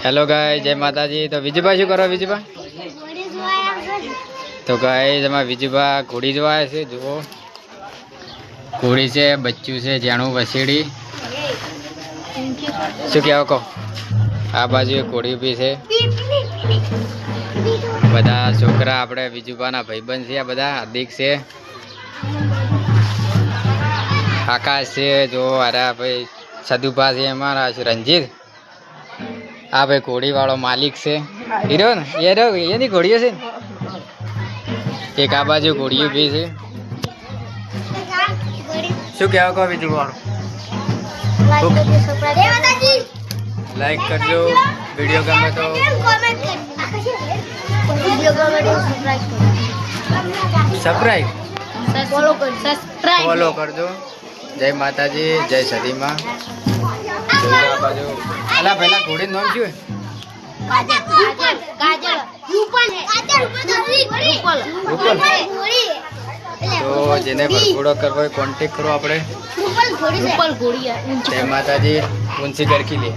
Hello guys, जय माता जी। तो विजयभाई शू करो विजयभाई? तो गाइस हमारे विजयभाई घोड़ी जो आए से जो घोड़ी से बच्चू से जाणू वसेड़ी शू क्या को आ बाजू घोड़ी भी है। बधा छोकरा अपने विजुभाना भाईबंध है, बधा हार्दिक से आकाश से जो अरे भाई सदुभा से हमारा रंजीत आ भाई घोड़ी वालों मालिक से हीरो ने ये नहीं घोड़ियों से एक आ बाजू घोड़ियों भी से शू क्या को विजु वालों लाइक करजो, वीडियो गमे तो सब्सक्राइब फॉलो करजो। जय माता जी, जय सती माँ। अला पहला घोड़ी नाम क्यों है? तो जेने भरपूर करवाए कांटेक्ट करो आपने। जय माता जी, उनसे घर के लिए।